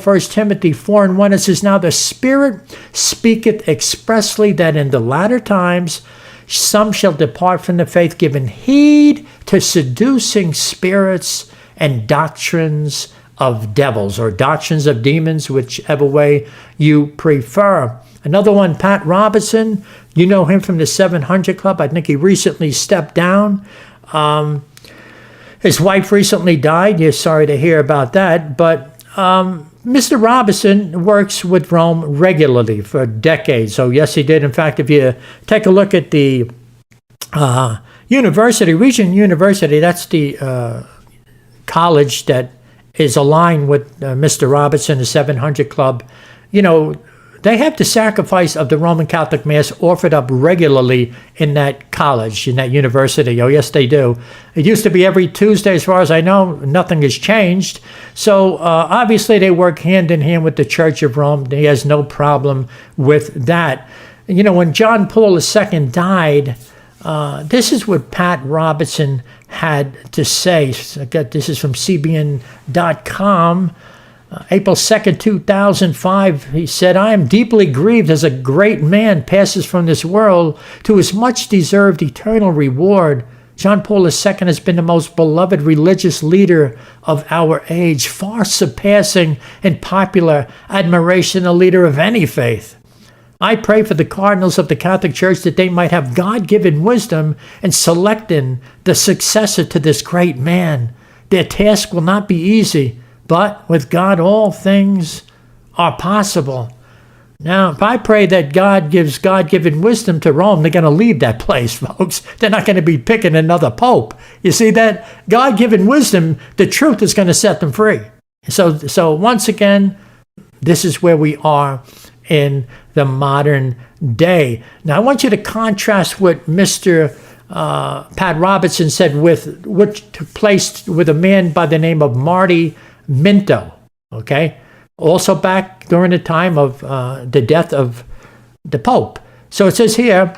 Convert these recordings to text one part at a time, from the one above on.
1 Timothy 4:1, it says, "Now the Spirit speaketh expressly that in the latter times some shall depart from the faith, giving heed to seducing spirits and doctrines of devils," or doctrines of demons, whichever way you prefer. Another one, Pat Robertson. You know him from the 700 Club. I think he recently stepped down. His wife recently died. You're sorry to hear about that. But Mr. Robertson works with Rome regularly for decades. So yes, he did. In fact, if you take a look at the university, Regent University, that's the college that is aligned with Mr. Robertson, the 700 Club. You know, they have the sacrifice of the Roman Catholic Mass offered up regularly in that college, in that university. Oh, yes, they do. It used to be every Tuesday, as far as I know. Nothing has changed. So obviously they work hand in hand with the Church of Rome. He has no problem with that. You know, when John Paul II died, this is what Pat Robertson had to say. This is from CBN.com. April 2nd, 2005, he said, "I am deeply grieved as a great man passes from this world to his much-deserved eternal reward. John Paul II has been the most beloved religious leader of our age, far surpassing in popular admiration a leader of any faith. I pray for the cardinals of the Catholic Church that they might have God-given wisdom in selecting the successor to this great man. Their task will not be easy, but with God, all things are possible." Now, if I pray that God gives God-given wisdom to Rome, they're going to leave that place, folks. They're not going to be picking another pope. You see that? God-given wisdom, the truth is going to set them free. So once again, this is where we are in the modern day. Now, I want you to contrast what Mr. Pat Robertson said with what took place with a man by the name of Marty Minto, okay? Also back during the time of the death of the Pope. So it says here,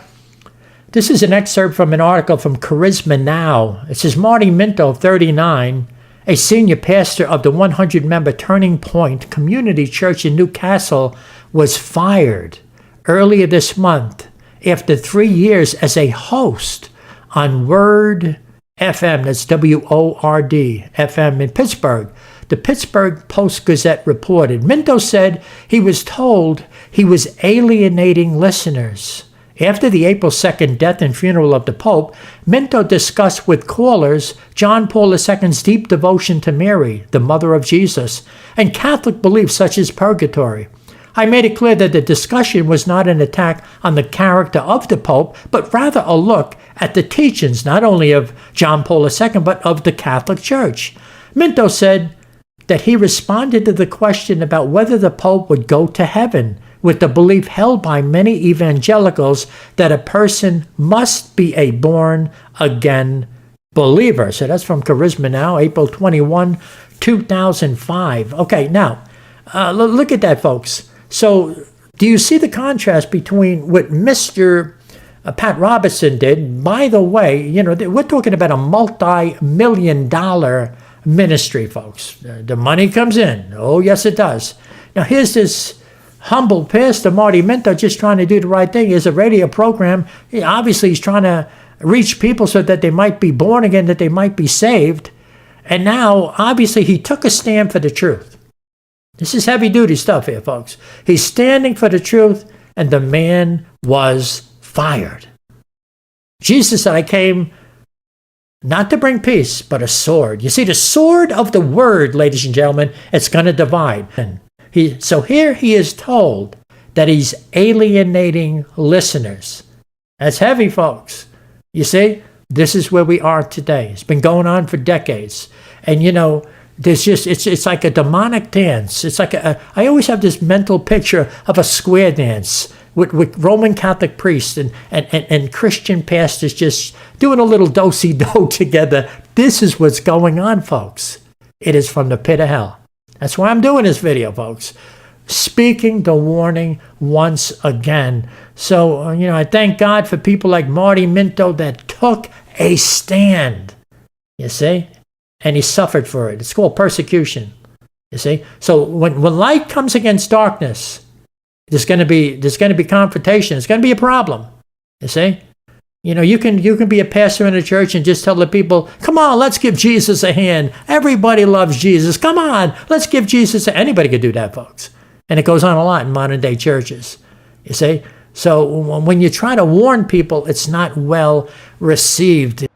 this is an excerpt from an article from Charisma Now. It says, Marty Minto, 39, a senior pastor of the 100-member Turning Point Community Church in Newcastle, was fired earlier this month after 3 years as a host on Word FM, that's WORD FM in Pittsburgh. The Pittsburgh Post-Gazette reported, Minto said he was told he was alienating listeners. After the April 2nd death and funeral of the Pope, Minto discussed with callers John Paul II's deep devotion to Mary, the mother of Jesus, and Catholic beliefs such as purgatory. I made it clear that the discussion was not an attack on the character of the Pope, but rather a look at the teachings not only of John Paul II, but of the Catholic Church. Minto said that he responded to the question about whether the Pope would go to heaven with the belief held by many evangelicals that a person must be a born-again believer. So that's from Charisma Now, April 21, 2005. Okay, now, look at that, folks. So do you see the contrast between what Mr. Pat Robertson did? By the way, you know, we're talking about a multi-million-dollar ministry, folks. The money comes in. Oh, yes, it does. Now, here's this humble pastor, Marty Minto, just trying to do the right thing. Here's a radio program. Obviously, he's trying to reach people so that they might be born again, that they might be saved. And now, obviously, he took a stand for the truth. This is heavy-duty stuff here, folks. He's standing for the truth, and the man was fired. Jesus said, I came not to bring peace, but a sword. You see, the sword of the word, ladies and gentlemen, it's going to divide. So here he is told that he's alienating listeners. That's heavy, folks. You see, this is where we are today. It's been going on for decades. And, you know, there's just, it's like a demonic dance. It's like I always have this mental picture of a square dance with Roman Catholic priests and Christian pastors just doing a little do-si-do together. This is what's going on, folks. It is from the pit of hell. That's why I'm doing this video, folks. Speaking the warning once again. So, you know, I thank God for people like Marty Minto that took a stand. You see? And he suffered for it. It's called persecution. You see? So when light comes against darkness, there's going to be confrontation. It's going to be a problem. You see? You know, you can be a pastor in a church and just tell the people, come on, let's give Jesus a hand. Everybody loves Jesus. Come on, let's give Jesus anybody could do that, folks. And it goes on a lot in modern day churches. You see? So when you try to warn people, it's not well received.